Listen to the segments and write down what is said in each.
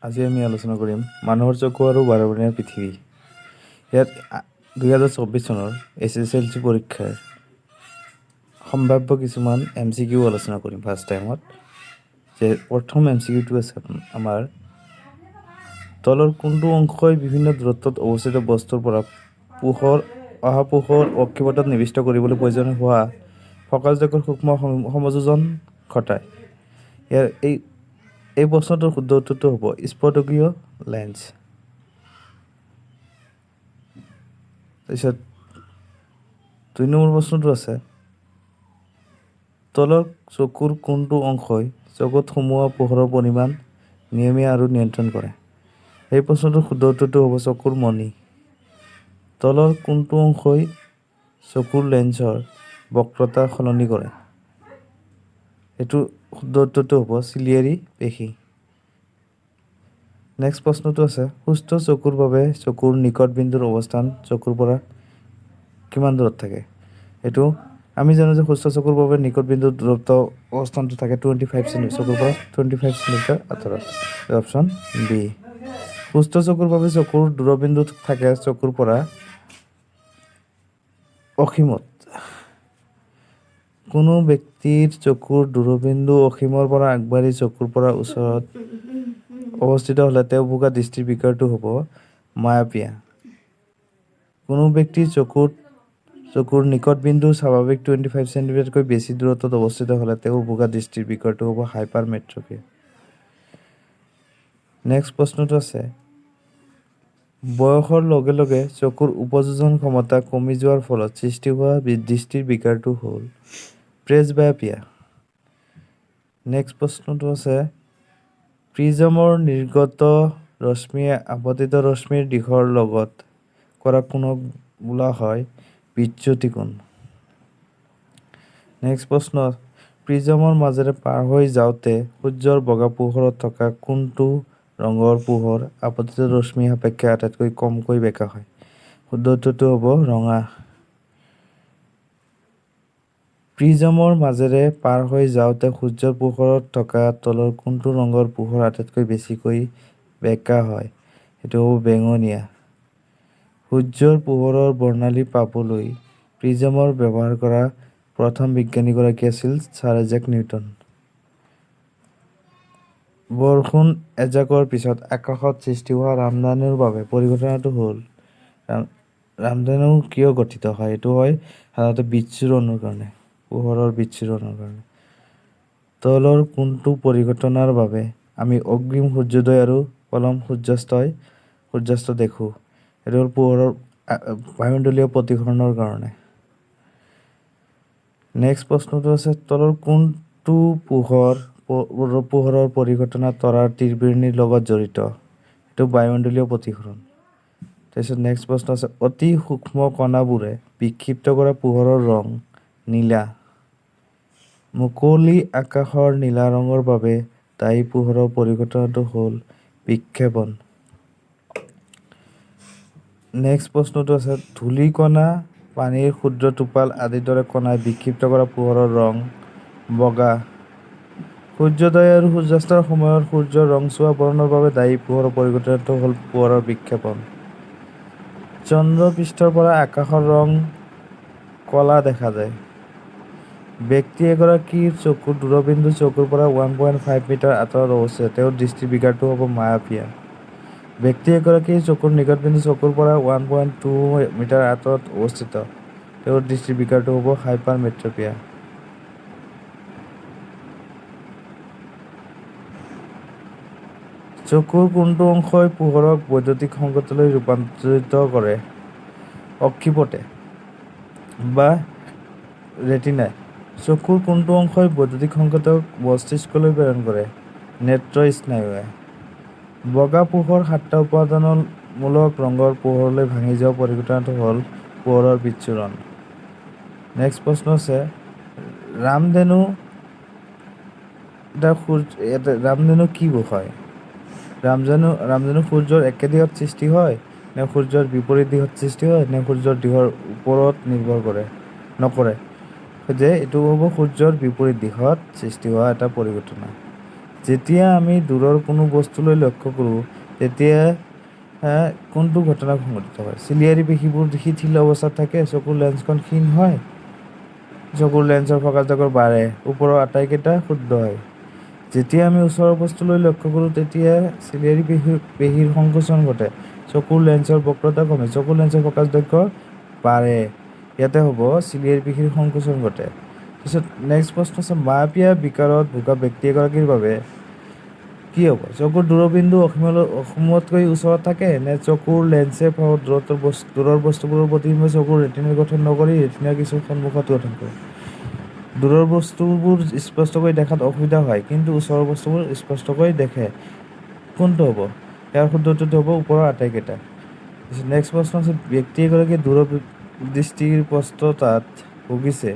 আজি আমি আলোচনা কৰিম মানুহৰ চকু আৰু বাৰবৰণীয়া পৃথিৱী। ইয়াত 2024 চনৰ HSLC পৰীক্ষাৰ সম্ভাৱ্য কিছুমান MCQ আলোচনা কৰিম। ফাৰ্ষ্ট টাইমত যে প্ৰথম MCQটো আছে আমাৰ তলৰ কোনটো অংশই বিভিন্ন দূৰত্বত অৱস্থিত বস্তুৰ পৰা পোহৰ অক্ষিপথত নিৰ্দিষ্ট কৰিবলৈ প্ৰয়োজনীয় হোৱা ফকাছযোগ্য সূক্ষ্ম সমযোজন ঘটায়। ইয়াৰ এই প্ৰশ্নটোৰ শুদ্ধ উত্তৰটো হ'ব স্পৰ্শকীয় লেন্স। তাৰপিছত 2 নম্বৰ প্ৰশ্নটো আছে তলৰ চকুৰ কোনটো অংশই চকুত সোমোৱা পোহৰৰ পৰিমাণ নিয়মীয়া আৰু নিয়ন্ত্ৰণ কৰে? এই প্ৰশ্নটোৰ শুদ্ধ উত্তৰটো হ'ব চকুৰ মণি। তলৰ কোনটো অংশই চকুৰ লেন্সৰ বক্ৰতা সলনি কৰে? এইটো শুদ্ধ উত্তৰটো হ'ব চিলিয়াৰী পেশী। নেক্সট প্ৰশ্নটো আছে সুস্থ চকুৰ বাবে চকুৰ নিকট বিন্দুৰ অৱস্থান চকুৰ পৰা কিমান দূৰত থাকে? এইটো আমি জানো যে সুস্থ চকুৰ বাবে নিকট বিন্দুৰ দূৰত্ব অৱস্থানটো থাকে 25 চেণ্টিমিটাৰ, চকুৰ পৰা 25 চেণ্টিমিটাৰ আঁতৰত। Option B. সুস্থ চকুৰ বাবে চকুৰ দূৰবিন্দু থাকে চকুৰ পৰা অসীমত। কোনো ব্যক্তিৰ চকুৰ দূৰবিন্দু অসীমৰ পৰা আগবাঢ়ি চকুৰ পৰা ওচৰত অৱস্থিত হ'লে তেওঁ ভোগা দৃষ্টিৰ বিকাৰটো হ'ব মায়াপিয়া। কোনো ব্যক্তিৰ চকুৰ নিকট বিন্দু স্বাভাৱিক 25 চেণ্টিমিটাৰতকৈ বেছি দূৰত্বত অৱস্থিত হ'লে তেওঁ ভোগা দৃষ্টিৰ বিকাৰটো হ'ব হাইপাৰমেট্ৰপিয়া। নেক্সট প্ৰশ্নটো আছে বয়সৰ লগে লগে চকুৰ উপযোজন ক্ষমতা কমি যোৱাৰ ফলত সৃষ্টি হোৱা দৃষ্টিৰ বিকাৰটো হ'ল প্ৰেছবায়োপিয়া। নেক্সট প্ৰশ্নটো আছে প্ৰিজমৰ নিৰ্গত ৰশ্মিয়ে আপতিত ৰশ্মিৰ দিশৰ লগত কৰা কোণক বোলা হয় বিচ্যুতি কোণ। নেক্সট প্ৰশ্ন প্ৰিজমৰ মাজেৰে পাৰ হৈ যাওঁতে সূৰ্যৰ বগা পোহৰত থকা কোনটো ৰঙৰ পোহৰ আপতিত ৰশ্মি সাপেক্ষে আটাইতকৈ কমকৈ বেঁকা হয়? শুদ্ধ উত্তৰটো হ'ব ৰঙা। প্ৰিজমৰ মাজেৰে পাৰ হৈ যাওঁতে সূৰ্যৰ পোহৰত থকা তলৰ কোনটো ৰঙৰ পোহৰ আটাইতকৈ বেছিকৈ বেঁকা হয়? সেইটো হ'ব বেঙুনীয়া। সূৰ্যৰ পোহৰৰ বৰ্ণালী পাবলৈ প্ৰিজমৰ ব্যৱহাৰ কৰা প্ৰথম বিজ্ঞানীগৰাকী আছিল ছাৰ আইজাক নিউটন। বৰষুণ এজাকৰ পিছত আকাশত সৃষ্টি হোৱা ৰামধেনুৰ বাবে পৰিঘটনাটো হ'ল ৰামধেনু কিয় গঠিত হয়? এইটো হয় সাধাৰণতে বিচ্ছুৰণৰ কাৰণে, পোহৰৰ বিচ্ছুৰণৰ কাৰণে। তলৰ কোনটো পৰিঘটনাৰ বাবে আমি অগ্ৰিম সূৰ্যোদয় আৰু পলম সূৰ্যাস্ত দেখোঁ? এইটো হ'ল পোহৰৰ বায়ুমণ্ডলীয় প্ৰতিসৰণৰ কাৰণে। নেক্সট প্ৰশ্নটো আছে তলৰ কোনটো পোহৰৰ পৰিঘটনা তৰাৰ তীৰবিৰণিৰ লগত জড়িত? এইটো বায়ুমণ্ডলীয় প্ৰতিসৰণ। তাৰপিছত নেক্সট প্ৰশ্ন আছে অতি সূক্ষ্ম কণাবোৰে বিক্ষিপ্ত কৰা পোহৰৰ ৰং নীলা। মুকলি আকাশৰ নীলা ৰঙৰ বাবে দায়ী পোহৰৰ পৰিঘটনাটো হ'ল বিক্ষেপণ। নেক্সট প্ৰশ্নটো আছে ধূলিকণা পানীৰ ক্ষুদ্ৰ টোপাল আদিৰ দৰে কণাই বিক্ষিপ্ত কৰা পোহৰৰ ৰং বগা। সূৰ্যোদয় আৰু সূৰ্যাস্তৰ সময়ত সূৰ্যৰ ৰংচোৱা বৰণৰ বাবে দায়ী পোহৰৰ পৰিঘটনাটো হ'ল পোহৰৰ বিক্ষেপণ। চন্দ্ৰ পৃষ্ঠৰ পৰা আকাশৰ ৰং ক'লা দেখা যায়। ব্যক্তি এগৰাকীৰ চকুৰ দূৰবিন্দু চকুৰ পৰা 1.5 মিটাৰ আঁতৰত অৱস্থিত তেওঁৰ দৃষ্টিৰ বিকাৰটো হ'ব মায়াপিয়া। ব্যক্তি এগৰাকীৰ চকুৰ নিকট বিন্দু চকুৰ পৰা 1.2 মিটাৰ আঁতৰত অৱস্থিত তেওঁৰ দৃষ্টিৰ বিকাৰটো হ'ব হাইপাৰমেট্ৰপিয়া। চকুৰ কোনটো অংশই পোহৰক বৈদ্যুতিক সংকেতলৈ ৰূপান্তৰিত কৰে? অক্ষিপটে বা ৰেটিনাই। চকুৰ কোনটো অংশই বৈদ্যুতিক সংকেতক মস্তিষ্কলৈ প্ৰেৰণ কৰে? নেত্ৰ স্নায়ুৱে। বগা পোহৰ 7টা উপাদানমূলক ৰঙৰ পোহৰলৈ ভাঙি যোৱা পৰিঘটনাটো হ'ল পোহৰৰ বিচ্ছুৰণ। নেক্সট প্ৰশ্ন আছে ৰামধেনু কি হয়? ৰামধেনু সূৰ্যৰ একে দিশত সৃষ্টি হয় নে সূৰ্যৰ বিপৰীত দিশত সৃষ্টি হয় নে সূৰ্যৰ দিশৰ ওপৰত নিৰ্ভৰ নকৰে? যে এইটো হ'ব সূৰ্যৰ বিপৰীত দিশত সৃষ্টি হোৱা এটা পৰিঘটনা। যেতিয়া আমি দূৰৰ কোনো বস্তুলৈ লক্ষ্য কৰোঁ তেতিয়া কোনটো ঘটনা সংঘটিত হয়? চিলিয়াৰী পেশীবোৰ শিথিল অৱস্থাত থাকে, চকুৰ লেন্সখন ক্ষীণ হয়, চকুৰ লেন্সৰ ফকাছডালৰ বাঢ়ে, ওপৰৰ আটাইকেইটা শুদ্ধ হয়। যেতিয়া আমি ওচৰৰ বস্তুলৈ লক্ষ্য কৰোঁ তেতিয়া চিলিয়াৰী পেশীৰ সংকোচন ঘটে, চকুৰ লেন্সৰ বক্ৰতা কমে, চকুৰ লেন্সৰ ফকাছ দৈৰ্ঘ্য বাঢ়ে। ইয়াতে হ'ব চিলিয়াৰী পেশীৰ সংকোচন ঘটে। তাৰপিছত নেক্সট প্ৰশ্ন আছে, মায়াবীয় বিকাৰত ভোগা ব্যক্তি এগৰাকীৰ বাবে কি হ'ব? চকুৰ দূৰবিন্দু অসীমতকৈ ওচৰত থাকে নে চকুৰ লেন্সে দূৰৰ বস্তুবোৰৰ প্ৰতিবিম্ব চকুৰ ৰেটিনাৰ গঠন নকৰি ৰেটিনাৰ কিছু সন্মুখত গঠন কৰে? দূৰৰ বস্তুবোৰ স্পষ্টকৈ দেখাত অসুবিধা হয় কিন্তু ওচৰৰ বস্তুবোৰ স্পষ্টকৈ দেখে। কোনটো হ'ব? ইয়াৰ শুদ্ধ উত্তৰটো হ'ব ওপৰৰ আটাইকেইটা। নেক্সট প্ৰশ্ন আছে, ব্যক্তি এগৰাকীয়ে দূৰদৃষ্টিগ্ৰস্ততাত ভুগিছে।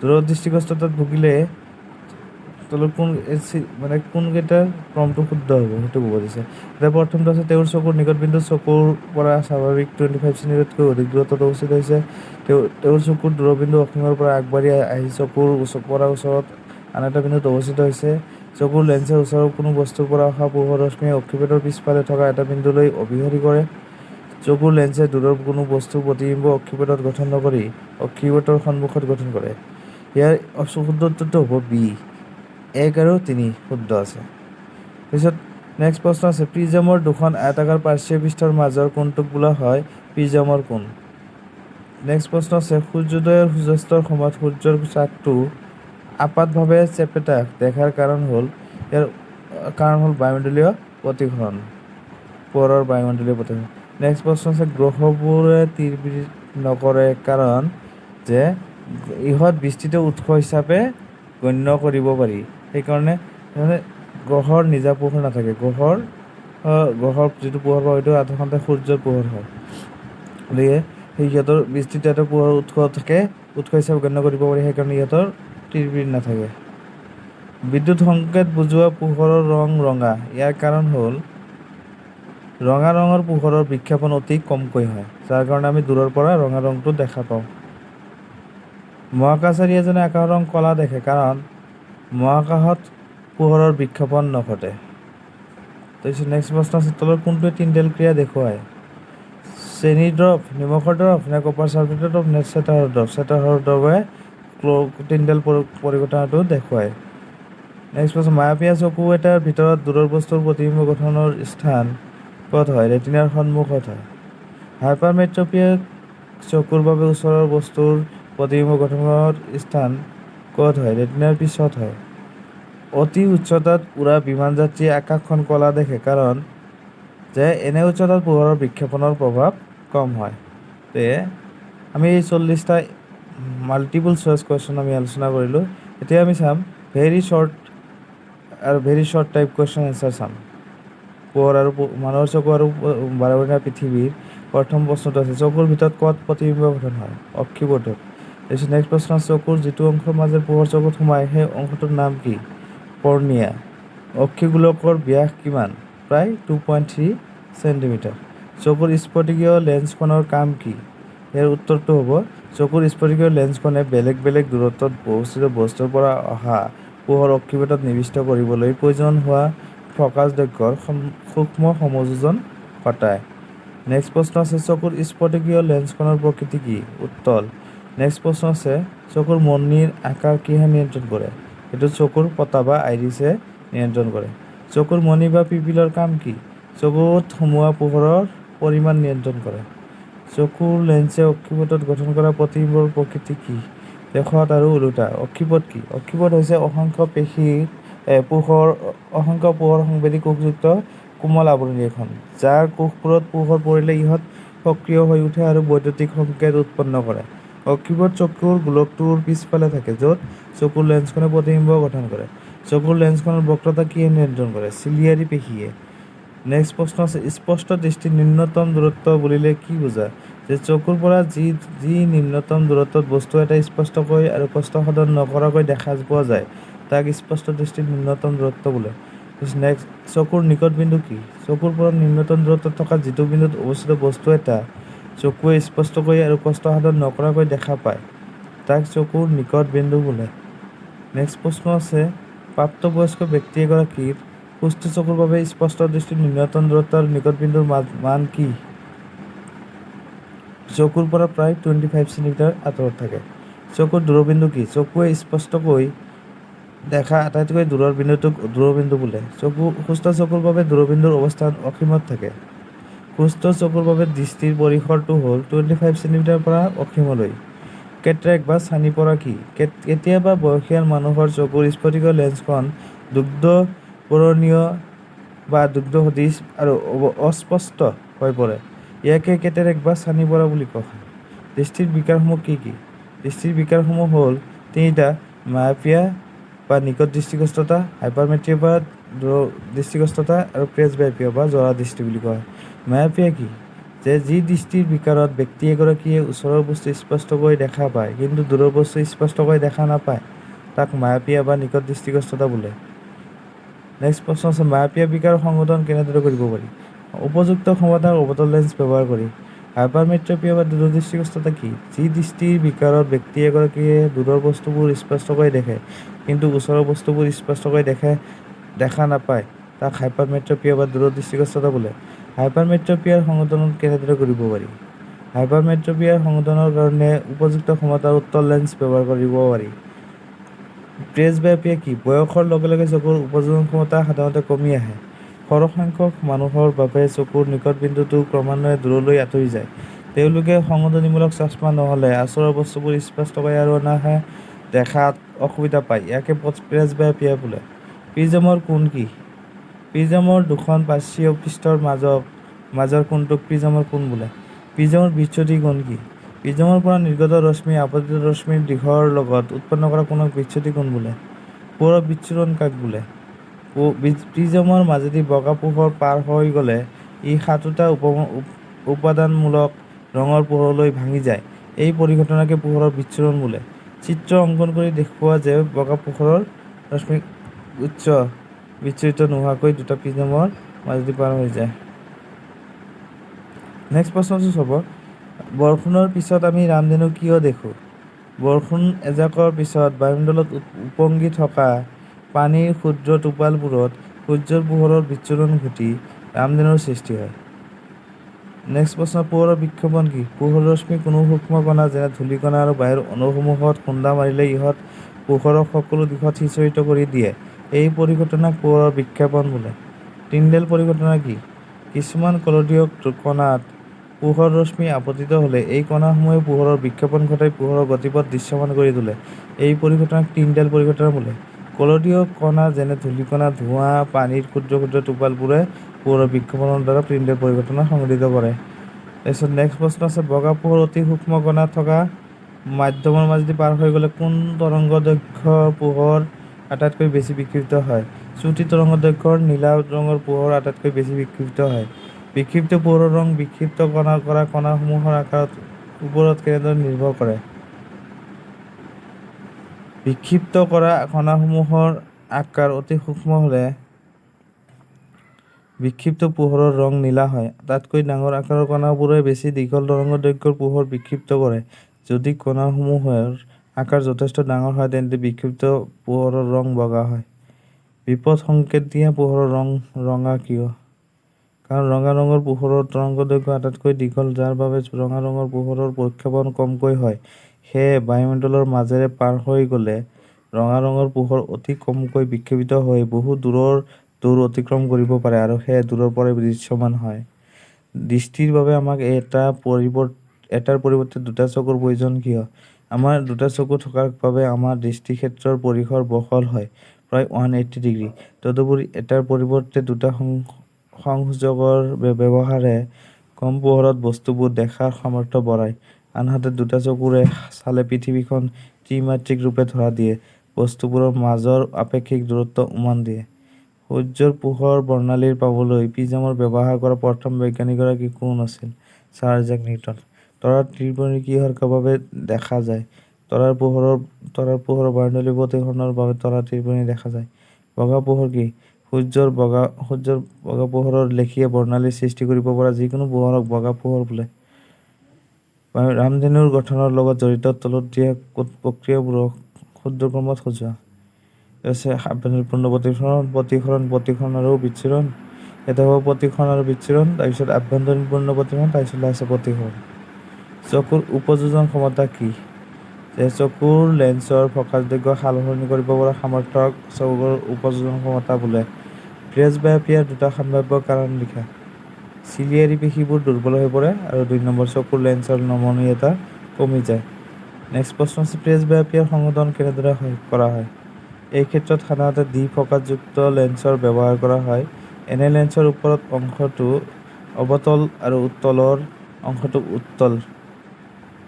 দূৰদৃষ্টিগ্ৰস্ততাত ভুগিলে তলত কোনকেইটাৰ ক্ৰমটো শুদ্ধ হ'ব সেইটো ক'ব দিছে। এতিয়া প্ৰথমটো আছে, তেওঁৰ চকুৰ নিকটবিন্দু চকুৰ পৰা স্বাভাৱিক 25 চেণ্টিমিটাৰতকৈ অধিক দূৰত্বত অৱস্থিত হৈছে। তেওঁৰ চকুৰ দূৰবিন্দু অসীমৰ পৰা আগবাঢ়ি আহি চকুৰ পৰা ওচৰত আন এটা বিন্দুত অৱস্থিত হৈছে। চকুৰ লেন্সে ওচৰৰ কোনো বস্তুৰ পৰা অহা পোহৰ ৰশ্মিয়ে অক্ষিপটৰ পিছফালে থকা এটা বিন্দুলৈ অভিসৰি কৰে। চকুৰ লেন্সে দূৰৰ কোনো বস্তুৰ প্ৰতিবিম্ব অক্ষিপটত গঠন নকৰি অক্ষিপটৰ সন্মুখত গঠন কৰে। ইয়াৰ শুদ্ধ উত্তৰটো হ'ব বি, 1 আৰু 3 শুদ্ধ আছে। তাৰপিছত নেক্সট প্ৰশ্ন আছে, প্ৰিজমৰ দুখন আয়তাকাৰ পাৰ্শ্বীয় পৃষ্ঠৰ মাজৰ কোণটোক বোলা হয় প্ৰিজমৰ কোণ। নেক্সট প্ৰশ্ন আছে, সূৰ্যোদয় আৰু সূৰ্যাস্তৰ সময়ত সূৰ্যৰ চাকটো আপাতভাৱে চেপেটা দেখাৰ কাৰণ হ'ল বায়ুমণ্ডলীয় প্ৰতিফলন, পোহৰৰ বায়ুমণ্ডলীয় প্ৰতিফলন। নেক্সট প্ৰশ্ন আছে, গ্ৰহবোৰে তিৰবিৰ নকৰে কাৰণ যে ইহঁত বিস্তৃত উৎস হিচাপে গণ্য কৰিব পাৰি, সেইকাৰণে গ্ৰহৰ নিজা পোহৰ নাথাকে। গ্ৰহৰ যিটো পোহৰ পায় সেইটো আধাতে সূৰ্যৰ পোহৰ হয়, গতিকে সিহঁতৰ বিস্তৃত এটা পোহৰৰ উৎস থাকে, উৎস হিচাপে গণ্য কৰিব পাৰি, সেইকাৰণে ইহঁতৰ তিৰবিৰ নাথাকে। বিদ্যুৎ সংকেত বুজোৱা পোহৰৰ ৰং ৰঙা, ইয়াৰ কাৰণ হ'ল ৰঙা ৰঙৰ পোহৰৰ বিক্ষেপণ অতি কমকৈ হয়, যাৰ কাৰণে আমি দূৰৰ পৰা ৰঙা ৰংটো দেখা পাওঁ। মহাকাশচাৰী এজনে আকাশৰ ৰং ক'লা দেখে কাৰণ মহাকাশত পোহৰৰ বিক্ষেপণ নঘটে। তাৰপিছত নেক্সট প্ৰশ্ন আছে, তলৰ কোনটোৱে টিণ্ডেল ক্ৰিয়া দেখুৱায়? চেনিৰ দ্ৰৱ, নিমখৰ দ্ৰৱ নে কপাৰ ছালফেটৰ দ্ৰৱ নে চেতাহৰ দ্ৰৱ? চেতাহৰ দ্ৰৱে টিণ্ডেল পৰিঘটনাটো দেখুৱায়। নেক্সট প্ৰশ্ন, মায়াবীয় চকু এটাৰ ভিতৰত দূৰৰ বস্তুৰ প্ৰতিবিম্ব গঠনৰ স্থান ক'ত হয়? ৰেটিনাৰ সন্মুখত হয়। হাইপাৰমেট্ৰপিয়া চকুৰ বাবে ওচৰৰ বস্তুৰ প্ৰতিবিম্ব গঠনৰ স্থান ক'ত হয়? ৰেটিনাৰ পিছত হয়। অতি উচ্চতাত উৰা বিমানযাত্ৰীয়ে আকাশখন ক'লা দেখে কাৰণ যে এনে উচ্চতাত পোহৰৰ বিক্ষেপণৰ প্ৰভাৱ কম হয়। আমি 40টা মাল্টিপল চইচ কুৱেশ্যন আমি আলোচনা কৰিলোঁ। এতিয়া আমি চাম very short type question answer চাম। পোহৰ আৰু মানুহৰ চকু আৰু বাৰেবৰণীয়া পৃথিৱীৰ প্ৰথম প্ৰশ্নটো আছে, চকুৰ ভিতৰত ক'ত প্ৰতিবিম্ব গঠন হয়? অক্ষিপটত। তাৰপিছত নেক্সট প্ৰশ্ন আছে, চকুৰ যিটো অংশৰ মাজেৰে পোহৰ চকুত সোমায় সেই অংশটোৰ নাম কি? কৰ্ণিয়া। অক্ষিগোলকৰ ব্যাস কিমান? প্ৰায় 2.3 চেণ্টিমিটাৰ। চকুৰ স্ফটিকীয় লেন্সখনৰ কাম কি? ইয়াৰ উত্তৰটো হ'ব, চকুৰ স্ফটিকীয় লেন্সখনে বেলেগ বেলেগ দূৰত্বত অৱস্থিত বস্তুৰ পৰা অহা পোহৰ অক্ষিপটত নিৱিষ্ট কৰিবলৈ প্ৰয়োজন হোৱা ফকাছ দৈৰ্ঘ্যৰ সূক্ষ্ম সমযোজন ঘটায়। নেক্সট প্ৰশ্ন আছে, চকুৰ স্ফটিকীয় লেন্সখনৰ প্ৰকৃতি কি? উত্তল। নেক্সট প্ৰশ্ন আছে, চকুৰ মণিৰ আকাৰ কিহে নিয়ন্ত্ৰণ কৰে? এইটো চকুৰ পতা বা আইৰিছে নিয়ন্ত্ৰণ কৰে। চকুৰ মণি বা পিপিলৰ কাম কি? চকুত সোমোৱা পোহৰৰ পৰিমাণ নিয়ন্ত্ৰণ কৰে। চকুৰ লেন্সে অক্ষিপটত গঠন কৰা প্ৰতিবিম্বৰ প্ৰকৃতি কি? সৎ আৰু ওলোটা। অক্ষিপট কি? অক্ষিপট হৈছে অসংখ্য পোহৰ সংবেদী কোষযুক্ত কোমল আৱৰণী এখন, যাৰ কোষবোৰত পোহৰ পৰিলে ইহঁত সক্ৰিয় হৈ উঠে আৰু বৈদ্যুতিক সংকেত উৎপন্ন কৰে। অক্ষিপট চকুৰ গোলকটোৰ পিছফালে থাকে, য'ত চকুৰ লেন্সখনে প্ৰতিবিম্ব গঠন কৰে। চকুৰ লেন্সখনৰ বক্ৰতা কিয়ে নিয়ন্ত্ৰণ কৰে? চিলিয়াৰী পেশীয়ে। নেক্সট প্ৰশ্ন আছে, স্পষ্ট দৃষ্টিৰ ন্যূনতম দূৰত্ব বুলিলে কি বুজা? যে চকুৰ পৰা যি নিম্নতম দূৰত্বত বস্তু এটা স্পষ্টকৈ আৰু কষ্টসাধন নকৰাকৈ দেখা পোৱা যায় তাক স্পষ্ট দৃষ্টিৰ ন্যূনতম দূৰত্ব বোলে। নেক্সট, চকুৰ নিকট বিন্দু কি? চকুৰ পৰা নিম্নতম দূৰত্বত থকা যিটো বিন্দুত অৱস্থিত বস্তু এটা চকুৱে স্পষ্টকৈ আৰু কষ্টসাধন নকৰাকৈ দেখা পায় তাক চকুৰ নিকট বিন্দু বোলে। নেক্সট প্ৰশ্ন আছে, প্ৰাপ্তবয়স্ক ব্যক্তি এগৰাকীৰ সুস্থ চকুৰ বাবে স্পষ্ট দৃষ্টিৰ ন্যূনতম দূৰত্ব আৰু নিকট বিন্দুৰ মান কি? চকুৰ পৰা প্ৰায় 25 চেণ্টিমিটাৰ আঁতৰত থাকে। চকুৰ দূৰবিন্দু কি? চকুৱে স্পষ্টকৈ দেখা আটাইতকৈ দূৰৰ বিন্দুটোক দূৰবিন্দু বোলে। সুস্থ চকুৰ বাবে দূৰবিন্দুৰ অৱস্থান অসীমত থাকে। সুস্থ চকুৰ বাবে দৃষ্টিৰ পৰিসৰটো হ'ল 25 চেণ্টিমিটাৰৰ পৰা অসীমলৈ। কেটৰেক্ট বা ছানি পৰা কি? কেতিয়াবা বয়সীয়াল মানুহৰ চকুৰ স্ফটিক লেন্সখন দুগ্ধ বৰ্ণীয় বা দুগ্ধ সদৃশ আৰু অস্পষ্ট হৈ পৰে। ইয়াকে কেটেৰেক্ট বা ছানি পৰা বুলি কোৱা হয়। দৃষ্টিৰ বিকাৰসমূহ কি কি? দৃষ্টিৰ বিকাৰসমূহ হ'ল তিনিটা: মায়াপিয়া বা নিকট দৃষ্টিগ্ৰস্ততা, হাইপাৰমেট্ৰিয়া বা দূৰ দৃষ্টিগ্ৰস্ততা আৰু প্ৰেছবায়োপিয়া বা জৰা দৃষ্টি বুলি কোৱা হয়। মায়াপিয়া কি? যি দৃষ্টিৰ বিকাৰত ব্যক্তি এগৰাকীয়ে ওচৰৰ বস্তু স্পষ্টকৈ দেখা পায় কিন্তু দূৰৰ বস্তু স্পষ্টকৈ দেখা নাপায়, তাক মায়াপিয়া বা নিকট দৃষ্টিগ্ৰস্ততা বোলে। নেক্সট প্ৰশ্ন আছে, মায়াপিয়া বিকাৰ সংশোধন কেনেদৰে কৰিব পাৰি? উপযুক্ত ক্ষমতাৰ অৱতল লেন্স ব্যৱহাৰ কৰি। হাইপাৰমেট্ৰিয়া বা দূৰ দৃষ্টিগ্ৰস্ততা কি? যি দৃষ্টিৰ বিকাৰত ব্যক্তি এগৰাকীয়ে দূৰৰ বস্তুবোৰ স্পষ্টকৈ দেখে কিন্তু ওচৰৰ বস্তুবোৰ স্পষ্টকৈ দেখা নাপায়, তাক হাইপাৰমেট্ৰিয়া বা দূৰ দৃষ্টিগ্ৰস্ততা বোলে। হাইপাৰমেট্ৰিয়াৰ সংশোধন কেনেদৰে কৰিব পাৰি? হাইপাৰমেট্ৰিয়াৰ সংশোধনৰ কাৰণে উপযুক্ত ক্ষমতাৰ উত্তল লেন্স ব্যৱহাৰ কৰিব পাৰি। প্ৰেছবায়োপিয়া কি? বয়সৰ লগে লগে চকুৰ উপযোজন ক্ষমতা সাধাৰণতে কমি আহে। সৰহ সংখ্যক মানুহৰ বাবে চকুৰ নিকট বিন্দুটো ক্ৰমান্বয়ে দূৰলৈ আঁতৰি যায়। তেওঁলোকে সংশোধনীমূলক চশমা নহ'লে ওচৰৰ বস্তুবোৰ স্পষ্টকৈ আৰু অনায়াসে দেখাত অসুবিধা পায়। ইয়াকে প্ৰেছবায়োপিয়া বোলে। প্ৰিজমৰ কোণ কি? প্ৰিজমৰ দুখন প্ৰাচ্যীয় পৃষ্ঠৰ মাজৰ কোণটোক প্ৰিজমৰ কোণ বোলে। প্ৰিজমৰ বিচ্যুতি কোণ কি? প্ৰিজমৰ পৰা নিৰ্গত ৰশ্মি আপতিত ৰশ্মিৰ দিশৰ লগত উৎপন্ন কৰা কোণক বিচ্যুতি কোণ বোলে। পোহৰৰ বিচ্ছুৰণ কাক বোলে? প্ৰিজমৰ মাজেদি বগা পোহৰ পাৰ হৈ গ'লে ই সাতোটা উপাদানমূলক ৰঙৰ পোহৰলৈ ভাঙি যায়। এই পৰিঘটনাকে পোহৰৰ বিচ্ছুৰণ বোলে। চিত্ৰ অংকন কৰি দেখুওৱা যে বগা পোহৰৰ ৰশ্মিগুচ্ছ বিচ্ছুৰিত নোহোৱাকৈ দুটা প্ৰিজমৰ মাজেদি পাৰ হৈ যায়। নেক্সট প্ৰশ্নটো চাব, বৰষুণৰ পিছত আমি ৰামধেনু কিয় দেখোঁ? বৰষুণ এজাকৰ পিছত বায়ুমণ্ডলত উপঙি থকা পানীৰ ক্ষুদ্ৰ টোপালবোৰত সূৰ্যৰ পোহৰৰ বিচ্ছুৰণ ঘটি ৰামধেনুৰ সৃষ্টি হয়। নেক্সট প্ৰশ্ন, পোহৰৰ বিক্ষেপণ কি? পোহৰ ৰশ্মি কোনো সূক্ষ্ম কণা যেনে ধূলিকণা আৰু বায়ুৰ অণুসমূহত খুন্দা মাৰিলে ইহঁত পোহৰক সকলো দিশত সিঁচৰিত কৰি দিয়ে। এই পৰিঘটনাক পোহৰৰ বিক্ষেপণ বোলে। টিণ্ডেল পৰিঘটনা কি? কিছুমান কলোডীয় কণাত পোহৰ ৰশ্মি আপতিত হ'লে এই কণাসমূহে পোহৰৰ বিক্ষেপণ ঘটাই পোহৰৰ গতিপথ দৃশ্যমান কৰি তোলে। এই পৰিঘটনাক টিণ্ডেল পৰিঘটনা বোলে। কলোডীয় কণা যেনে ধূলিকণা, ধোঁৱা, পানীৰ ক্ষুদ্ৰ ক্ষুদ্ৰ টোপালবোৰে পোহৰৰ বিক্ষেপণৰ দ্বাৰা টিণ্ডেল পৰিঘটনা সংঘটিত কৰে। তাৰপিছত নেক্সট প্ৰশ্ন আছে, বগা পোহৰ অতি সূক্ষ্ম কণা থকা মাধ্যমৰ মাজেদি পাৰ হৈ গ'লে কোন তৰংগদৈৰ্ঘ্যৰ পোহৰ আটাইতকৈ বেছি বিক্ষিপ্ত হয়? চুটি তৰংগদৈৰ্ঘ্যৰ নীলা ৰঙৰ পোহৰ আটাইতকৈ বেছি বিক্ষিপ্ত হয়। বিক্ষিপ্ত পোহৰৰ ৰং বিক্ষিপ্ত কৰা কণাসমূহৰ আকাৰৰ ওপৰত কেনেদৰে নিৰ্ভৰ কৰে? বিক্ষিপ্ত কৰা কণাসমূহৰ আকাৰ অতি সূক্ষ্ম হ'লে বিক্ষিপ্ত পোহৰৰ ৰং নীলা হয়। তাতকৈ ডাঙৰ আকাৰৰ কণাবোৰে বেছি দীঘল তৰংগদৈৰ্ঘ্যৰ পোহৰ বিক্ষিপ্ত কৰে। যদি কণাসমূহৰ আকাৰ যথেষ্ট ডাঙৰ হয় তেন্তে বিক্ষিপ্ত পোহৰৰ ৰং বগা হয়। বিপদ সংকেত দিয়া পোহৰৰ ৰং ৰঙা কিয়? কাৰণ ৰঙা ৰঙৰ পোহৰৰ তৰংগদৈৰ্ঘ্য আটাইতকৈ দীঘল, যাৰ বাবে ৰঙা ৰঙৰ পোহৰৰ প্ৰক্ষেপণ কমকৈ হয়। সেয়ে বায়ুমণ্ডলৰ মাজেৰে পাৰ হৈ গ'লে ৰঙা ৰঙৰ পোহৰ অতি কমকৈ বিক্ষেপিত হৈ বহু দূৰ অতিক্ৰম কৰিব পাৰে আৰু সেয়ে দূৰৰ পৰাই দৃশ্যমান হয়। দৃষ্টিৰ বাবে আমাক এটাৰ পৰিৱৰ্তে দুটা চকুৰ প্ৰয়োজন কিয়? আমাৰ দুটা চকু থকাৰ বাবে আমাৰ দৃষ্টিক্ষেত্ৰৰ পৰিসৰ বহল হয় প্ৰায় 180 ডিগ্ৰী। তদুপৰি এটাৰ পৰিৱৰ্তে দুটা সংযোগৰ ব্যৱহাৰে কম পোহৰত বস্তুবোৰ দেখাৰ সামৰ্থ্য বঢ়ায়। আনহাতে দুটা চকুৰে চালে পৃথিৱীখন ত্ৰিমাত্ৰিক ৰূপে ধৰা দিয়ে, বস্তুবোৰৰ মাজৰ আপেক্ষিক দূৰত্ব উমান দিয়ে। সূৰ্যৰ পোহৰ বৰ্ণালী পাবলৈ প্ৰিজমৰ ব্যৱহাৰ কৰা প্ৰথম বৈজ্ঞানিকগৰাকী কোন আছিল? Sir Isaac Newton. তৰাৰ তীব্ৰতা কিহৰ বাবে দেখা যায়? তৰাৰ পোহৰৰ বৰ্ণালী প্ৰতিসৰণৰ বাবে তৰাৰ তীব্ৰতা দেখা যায়। বগা পোহৰ কি? সূৰ্যৰ বগা পোহৰৰ লেখীয়া বৰ্ণালীৰ সৃষ্টি কৰিব পৰা যিকোনো পোহৰক বগা পোহৰ বোলে। ৰামধেনুৰ গঠনৰ লগত জড়িত তলত দিয়া প্ৰক্ৰিয়াবোৰক ক্ষুদ্ৰক্ৰমত সজোৱা। আছে আভ্যন্তৰীণ পূৰ্ণ প্ৰতিসৰণ আৰু বিচ্ছিৰণ। এটা হ'ব প্ৰতিসৰণ আৰু বিচ্ছিৰণ, তাৰপিছত আভ্যন্তৰীণ পূৰ্ণ প্ৰতিসৰণ, তাৰপিছত আছে প্ৰতিসৰণ। চকুৰ উপযোজন ক্ষমতা কি? যে চকুৰ লেন্সৰ ফকাছযোগ্য সালসলনি কৰিব পৰা সামৰ্থ্যক চকুৰ উপযোজন ক্ষমতা বোলে। প্ৰেছবায়োপিয়াৰ দুটা সম্ভাৱ্য কাৰণ লিখা। চিলিয়াৰী পেশীবোৰ দুৰ্বল হৈ পৰে আৰু 2 নম্বৰ চকুৰ লেন্সৰ নমনীয়তা কমি যায়। নেক্সট প্ৰশ্ন আছে প্ৰেছবায়োপিয়াৰ সংশোধন কেনেদৰে কৰা হয়? এই ক্ষেত্ৰত সাধাৰণতে দ্বি-ফকাছযুক্ত লেন্সৰ ব্যৱহাৰ কৰা হয়। এনে লেন্সৰ ওপৰত অংশটো অৱতল আৰু তলৰ অংশটো উত্তল।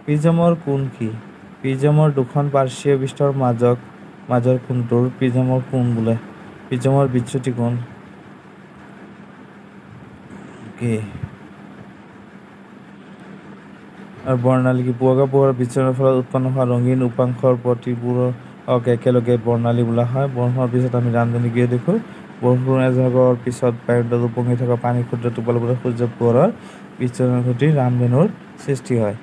প্ৰিজমৰ কোণ কি? প্ৰিজমৰ দুখন পাৰ্শ্বীয় পৃষ্ঠৰ মাজৰ কোণটোৰ প্ৰিজমৰ কোণ বোলে। প্ৰিজমৰ বিচ্যুতি কোণ কি? আৰু বৰ্ণালী কি? পুৱাগা পোহৰৰ বিচ্ছুৰণৰ ফলত উৎপন্ন হোৱা ৰঙীন উপাংশৰ প্ৰতিবোৰক একেলগে বৰ্ণালী বোলা হয়। বৰষুণৰ পিছত আমি ৰামধেনু কিয় দেখোঁ? বৰষুণ এজাকৰ পিছত বায়ুমণ্ডলত উপঙি থকা পানীৰ ক্ষুদ্ৰ টোপালবোৰে সূৰ্যৰ পোহৰৰ বিচ্ছুৰণ ঘটি ৰামধেনুৰ সৃষ্টি হয়।